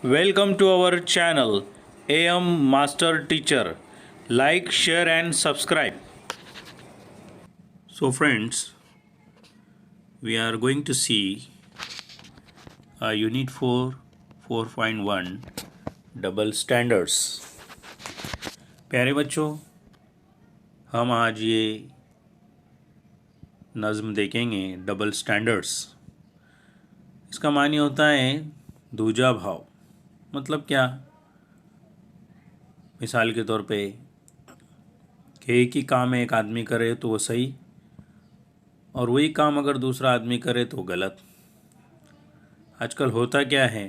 Welcome to our channel AM Master Teacher. Like, share and subscribe. So friends, we are going to see Unit 4 4.1 Double Standards. प्यारे बच्चों, हम आज ये नज़्म देखेंगे डबल स्टैंडर्ड्स। इसका मानी होता है दूजा भाव। मतलब क्या? मिसाल के तौर पे कि एक ही काम एक आदमी करे तो वो सही, और वही काम अगर दूसरा आदमी करे तो गलत। आजकल होता क्या है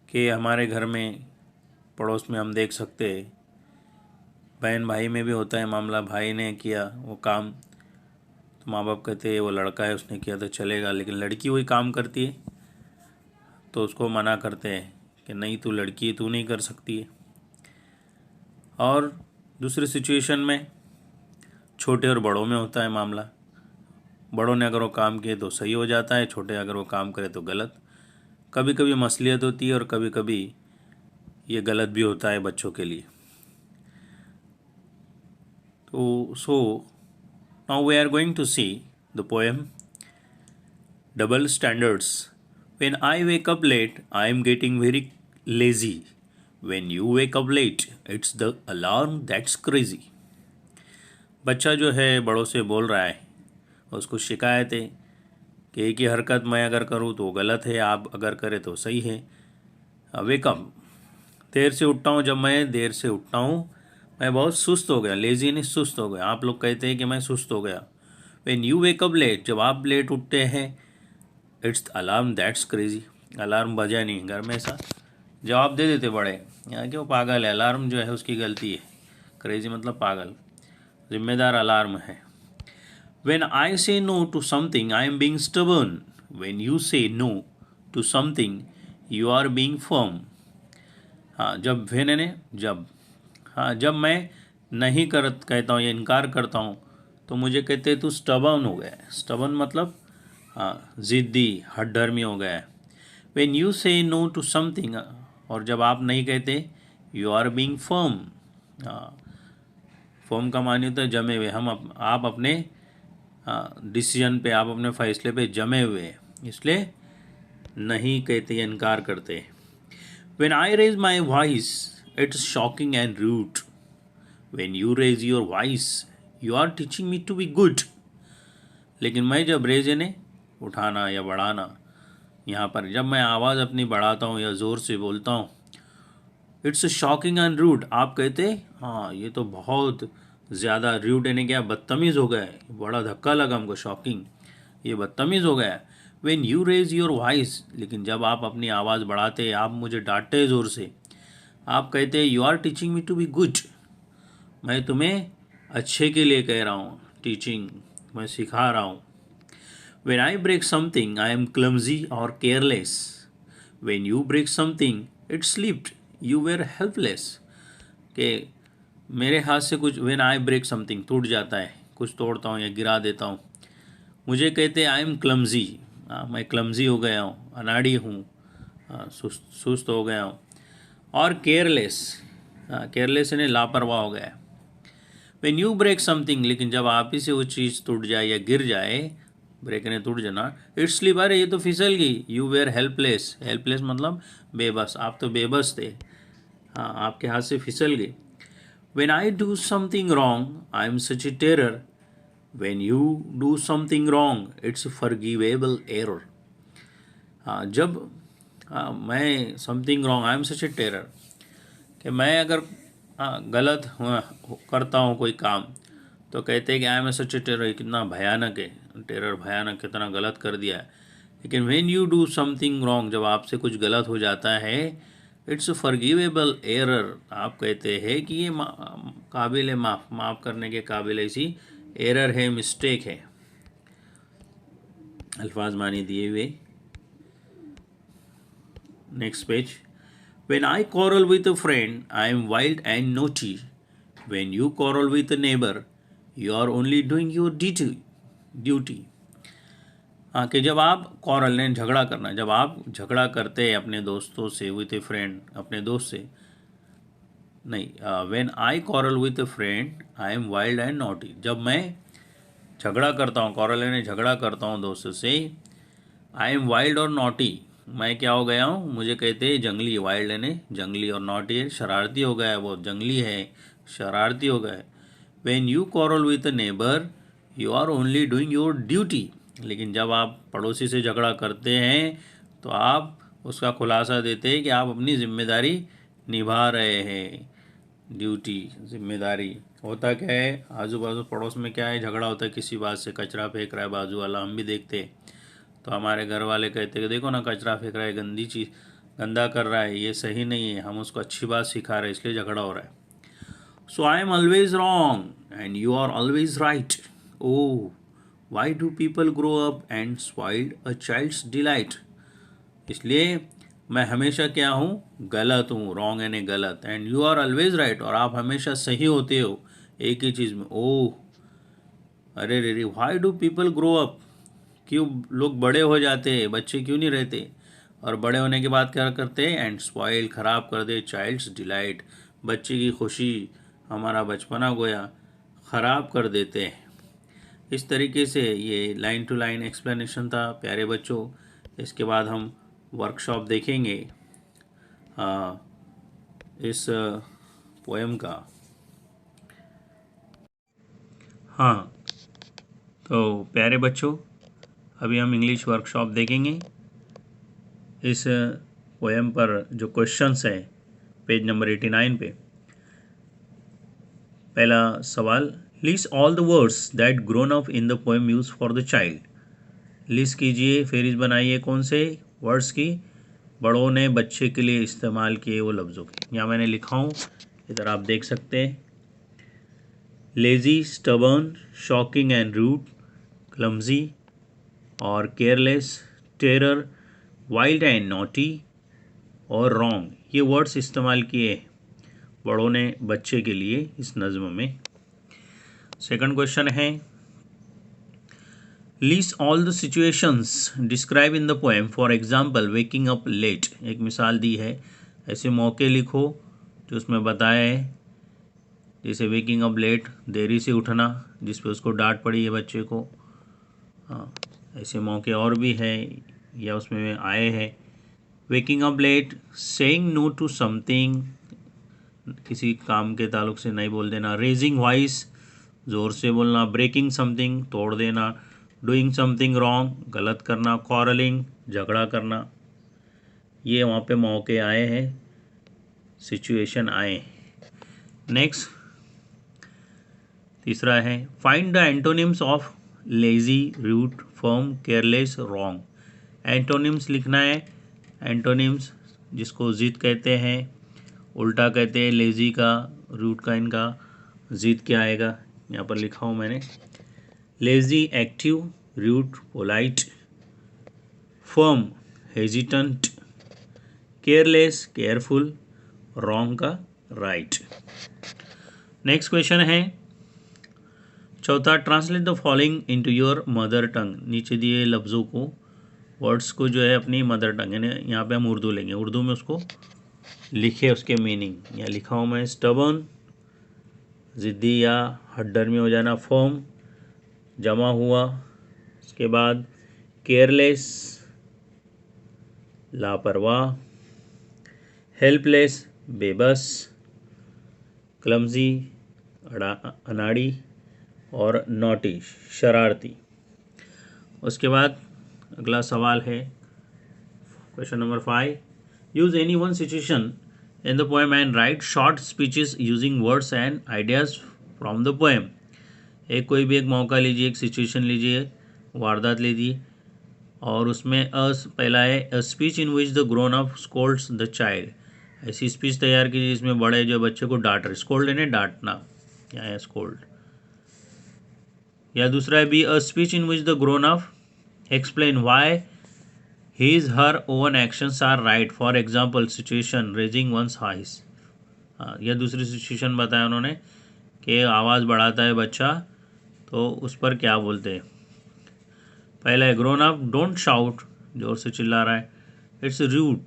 कि हमारे घर में, पड़ोस में हम देख सकते हैं, बहन भाई में भी होता है मामला। भाई ने किया वो काम तो माँ बाप कहते हैं वो लड़का है, उसने किया तो चलेगा, लेकिन लड़की वही काम करती है तो उसको मना करते हैं कि नहीं, तू लड़की है, तू नहीं कर सकती है। और दूसरी सिचुएशन में छोटे और बड़ों में होता है मामला। बड़ों ने अगर वो काम किए तो सही हो जाता है, छोटे अगर वो काम करे तो गलत। कभी कभी मसलियत होती है और कभी कभी ये गलत भी होता है बच्चों के लिए। तो now we are going to see the poem double standards. When I wake up late I am getting very lazy, when you wake up late it's the alarm that's crazy. बच्चा जो है बड़ों से बोल रहा है, उसको शिकायत है कि एक ही हरकत मैं अगर करूँ तो गलत है, आप अगर करें तो सही है। वेकअप, देर से उठता हूँ, जब मैं देर से उठता हूँ मैं बहुत सुस्त हो गया। लेजी नहीं, सुस्त हो गया। आप लोग कहते हैं कि मैं सुस्त हो गया। व्हेन यू वेकअप लेट, जब आप लेट उठते हैं, it's alarm that's crazy, alarm बजा नहीं। घर में ऐसा जवाब दे देते बड़े, यहाँ क्यों पागल है, अलार्म जो है उसकी गलती है। क्रेजी मतलब पागल, जिम्मेदार अलार्म है। When I say no to something, I am being stubborn. When you say no to something, you are being firm. हाँ, जब मैं नहीं कहता हूँ या इनकार करता हूँ तो मुझे कहते हैं तू स्टबर्न हो गया है। स्टबर्न मतलब ज़िद्दी, हठधर्मी हो गया है। When you say no to something, और जब आप नहीं कहते, you are being firm. Firm का मानी होता है जमे हुए। आप अपने डिसीजन पे, आप अपने फैसले पे जमे हुए हैं, इसलिए नहीं कहते, इनकार करते। When I raise my voice, it's shocking and rude. When you raise your voice, you are teaching me to be good. लेकिन मैं जब रेज यानी उठाना या बढ़ाना, यहाँ पर जब मैं आवाज़ अपनी बढ़ाता हूँ या ज़ोर से बोलता हूँ, इट्स शॉकिंग एंड रूड, आप कहते हाँ ये तो बहुत ज़्यादा रूड यानी क्या, बदतमीज़ हो गया है। बड़ा धक्का लगा हमको, शॉकिंग, ये बदतमीज़ हो गया है। When you raise your voice, लेकिन जब आप अपनी आवाज़ बढ़ाते, आप मुझे डांटते ज़ोर से, आप कहते you are teaching me to be good, मैं तुम्हें अच्छे के लिए कह रहा हूँ, टीचिंग, मैं सिखा रहा हूँ। When I break something I am clumsy और careless, when you break something it slipped you were helpless. कि मेरे हाथ से कुछ, व्हेन आई ब्रेक समथिंग, टूट जाता है, कुछ तोड़ता हूँ या गिरा देता हूँ, मुझे कहते हैं आई एम क्लमजी, मैं क्लमजी हो गया हूँ, अनाड़ी हूँ, सुस्त हो गया हूँ। और केयरलेस, केयरलेस यानी लापरवाह हो गया। व्हेन यू ब्रेक समथिंग, लेकिन जब आप ही से वो चीज़ टूट जाए या गिर जाए, ब्रेक ने टूट जाना, इट्स स्लिप, अरे ये तो फिसल गई। यू वेयर हेल्पलेस, हेल्पलेस मतलब बेबस, आप तो बेबस थे, हाँ आपके हाथ से फिसल गई। When I do something wrong, I am such a terror. When you do something wrong, it's a forgivable error. हाँ, जब मैं something wrong, I am such A terror, कि मैं अगर गलत करता हूँ कोई काम तो कहते हैं कि I am such A terror, कितना भयानक है, टेरर भयानक, कितना गलत कर दिया है। लेकिन when you do something wrong, जब आपसे कुछ गलत हो जाता है, इट्स फॉरगिवेबल एरर, आप कहते हैं कि ये काबिल माफ़ करने के काबिल ऐसी एरर है, मिस्टेक है। अल्फाज मानी दिए हुए। Next page. When I quarrel with a friend, I am wild and naughty. When you quarrel with a neighbor, you are only doing your duty. हाँ, कि जब आप कॉरल ने झगड़ा करना, जब आप झगड़ा करते हैं अपने दोस्तों से, विथ ए फ्रेंड, अपने दोस्त से, नहीं, when I quarrel with a friend I am wild and naughty. जब मैं झगड़ा करता हूँ, कॉरल ने झगड़ा करता हूँ दोस्त से, आई एम वाइल्ड और नॉटी, मैं क्या हो गया हूँ, मुझे कहते हैं जंगली। वाइल्ड यानी जंगली और नॉटी है शरारती हो गया है, वो जंगली है, शरारती हो गया है। When you quarrel with a neighbour you are only doing your duty. लेकिन जब आप पड़ोसी से झगड़ा करते हैं तो आप उसका खुलासा देते हैं कि आप अपनी जिम्मेदारी निभा रहे हैं। ड्यूटी, जिम्मेदारी। होता क्या है, आजू बाजू पड़ोस में क्या है, झगड़ा होता है किसी बात से, कचरा फेंक रहा है बाजू वाला, हम भी देखते हैं, तो हमारे घर वाले कहते हैं कि देखो ना कचरा फेंक रहा है, गंदी चीज़, गंदा कर रहा है, ये सही नहीं है। हम उसको अच्छी बात सिखा रहे हैं, इसलिए झगड़ा हो रहा है। So I am always wrong and you are always right. Oh, why do people grow up and spoiled a child's delight. इसलिए मैं हमेशा क्या हूँ, गलत हूँ, रॉन्ग यानी गलत, and you are always right, और आप हमेशा सही होते हो एक ही चीज़ में। ओह, अरे रे रे, Y do people grow up, क्यों लोग बड़े हो जाते हैं, बच्चे क्यों नहीं रहते, और बड़े होने के बाद क्या करते हैं, एंड स्पॉइल, ख़राब कर दे, चाइल्ड्स डिलाइट, बच्चे की खुशी, हमारा बचपना गोया ख़राब कर देते हैं। इस तरीके से ये लाइन टू लाइन एक्सप्लेनेशन था प्यारे बच्चों। इसके बाद हम वर्कशॉप देखेंगे इस पोएम का। हाँ, तो प्यारे बच्चों, अभी हम इंग्लिश वर्कशॉप देखेंगे। इस पोएम पर जो क्वेश्चंस हैं पेज नंबर 89 पे। पहला सवाल, list all the words that grown up in the poem use for the child. List कीजिए, फेरिज बनाइए कौन से वर्ड्स की बड़ों ने बच्चे के लिए इस्तेमाल किए वो लफ्ज़ों की। यहाँ मैंने लिखा हूँ, इधर आप देख सकते हैं। Lazy, stubborn, shocking and rude, clumsy और careless, terror, wild and naughty और रॉन्ग, ये वर्ड्स इस्तेमाल किए बड़ों ने बच्चे के लिए इस नज़्म में। सेकंड क्वेश्चन है, list all the situations describe in the poem, for example waking up late. एक मिसाल दी है, ऐसे मौके लिखो जो उसमें बताया है, जैसे वेकिंग अप लेट, देरी से उठना, जिस पे उसको डांट पड़ी है बच्चे को। हाँ, ऐसे मौके और भी हैं या उसमें आए हैं। Waking up late, saying no to something, किसी काम के ताल्लुक से नहीं बोल देना। रेजिंग वॉइस, ज़ोर से बोलना। ब्रेकिंग समथिंग, तोड़ देना। डूइंग समथिंग रॉन्ग, गलत करना। क्वारलिंग, झगड़ा करना। ये वहाँ पे मौके आए हैं, सिचुएशन आए। नेक्स्ट, तीसरा है, find the antonyms of lazy, rude, firm, careless, wrong. Antonyms लिखना है। एंटोनिम्स जिसको जिद कहते हैं, उल्टा कहते हैं लेजी का, रूट का, इनका जिद क्या आएगा, यहाँ पर लिखा हूँ मैंने। Lazy active, rude polite, firm hesitant, careless careful, wrong का राइट। नेक्स्ट क्वेश्चन है चौथा, translate the following into your mother tongue. नीचे दिए लफ्ज़ों को, वर्ड्स को जो है अपनी मदर टंग, यानी यहाँ पे हम उर्दू लेंगे, उर्दू में उसको लिखे, उसके मीनिंग। यहाँ लिखा हूँ मैं, स्टबर्न, ज़िद्दी या हड्डर में हो जाना। फर्म, जमा हुआ। उसके बाद केयरलेस, लापरवाह। हेल्पलेस, बेबस। क्लमजी, अनाड़ी। और नॉटी, शरारती। उसके बाद अगला सवाल है question number 5, use any one situation in the poem and right short speeches using words and ideas from the poem. एक कोई भी एक मौका लीजिए, एक सिचुएशन लीजिए, वारदात लीजिए, और उसमें पहला है, अ speech in which the grown up Scholz the child. ऐसी स्पीच तैयार कीजिए जिसमें बड़े जो बच्चे को डांट रहे, स्कोल्ड यानी डांटना, या है स्कोल्ड। या दूसरा है, be a speech in which the grown up explain why his her own actions are right, for example situation raising one's highs. या दूसरी सिचुएशन बताया उन्होंने कि आवाज़ बढ़ाता है बच्चा, तो उस पर क्या बोलते हैं। पहला है ग्रोन अप डोंट शाउट, जोर से चिल्ला रहा है, it's rude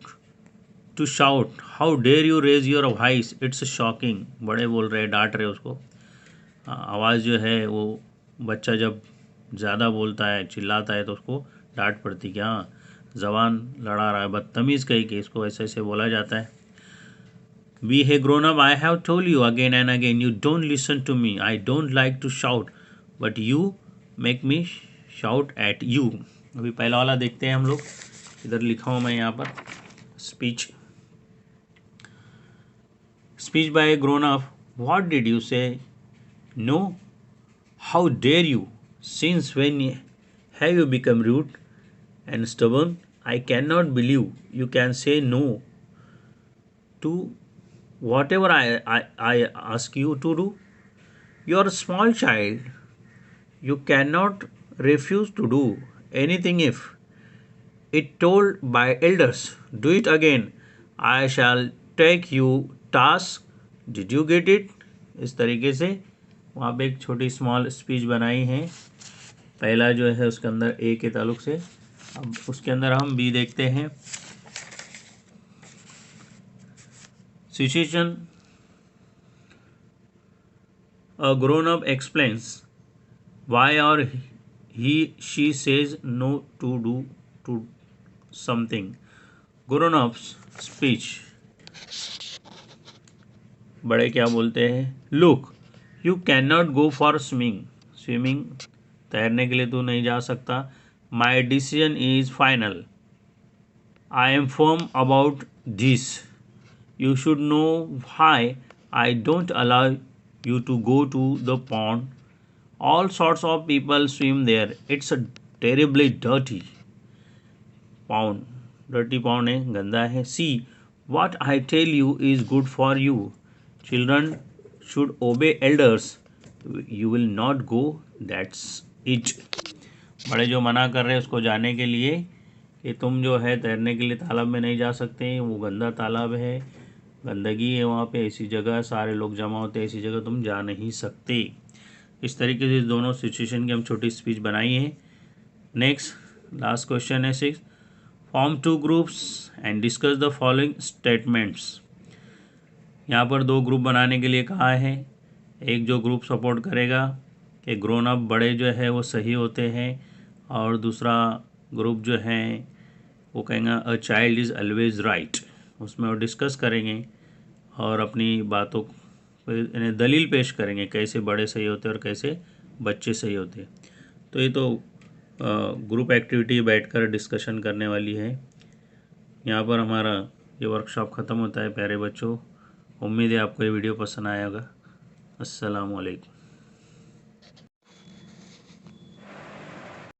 to shout, how dare you raise your voice, it's shocking, बड़े बोल रहे हैं, डांट रहे उसको। आवाज़ जो है वो बच्चा जब ज़्यादा बोलता है, चिल्लाता है तो उसको डांट पड़ती, क्या ज़बान लड़ा रहा है, बदतमीज़ कहीं के, इसको ऐसे ऐसे बोला जाता है। We have grown up, I have told you again and again, you don't listen to me. I don't like to shout, but you make me shout at you. अभी पहला वाला देखते हैं हम लोग, इधर लिखा हूँ मैं यहाँ पर, speech by a grown up. What did you say? No. How dare you? Since when have you become rude and stubborn? I cannot believe you can say no to whatever I ask you to do. You are a small child. You cannot refuse to do anything if it told by elders. Do it again. I shall take you task. Did you get it? इस तरीके से वहाँ पे एक छोटी small speech बनाई है। पहला जो है उसके अंदर ए के ताल्लुक से। अब उसके अंदर हम बी देखते हैं। Situation, a grown up explains why or she says no to do to something. Grown ups speech, बड़े क्या बोलते हैं, look you can not go for swimming, तैरने के लिए तू नहीं जा सकता। My decision is final, I am firm about this, you should know why I don't allow you to go to the pond. All sorts of people swim there. It's a terribly dirty pond. Dirty pond है, गंदा है. See, what I tell you is good for you. Children should obey elders. You will not go. That's it. बड़े जो मना कर रहे हैं उसको जाने के लिए कि तुम जो है तैरने के लिए तालाब में नहीं जा सकते, वो गंदा तालाब है, गंदगी है वहाँ पे, ऐसी जगह सारे लोग जमा होते हैं, ऐसी जगह तुम जा नहीं सकते। इस तरीके से दोनों सिचुएशन की हम छोटी स्पीच बनाई है। नेक्स्ट लास्ट क्वेश्चन है 6, form 2 groups and discuss the following statements. यहाँ पर 2 ग्रुप बनाने के लिए कहा है। एक जो ग्रुप सपोर्ट करेगा कि ग्रोन अप बड़े जो है वो सही होते हैं, और दूसरा ग्रुप जो है वो कहेंगे a child is always right. उसमें वो डिस्कस करेंगे और अपनी बातों पर दलील पेश करेंगे, कैसे बड़े सही होते हैं और कैसे बच्चे सही होते हैं। तो ये तो ग्रुप एक्टिविटी बैठकर डिस्कशन करने वाली है। यहाँ पर हमारा ये वर्कशॉप ख़त्म होता है प्यारे बच्चों। उम्मीद है आपको ये वीडियो पसंद आया होगा। अस्सलाम वालेकुम।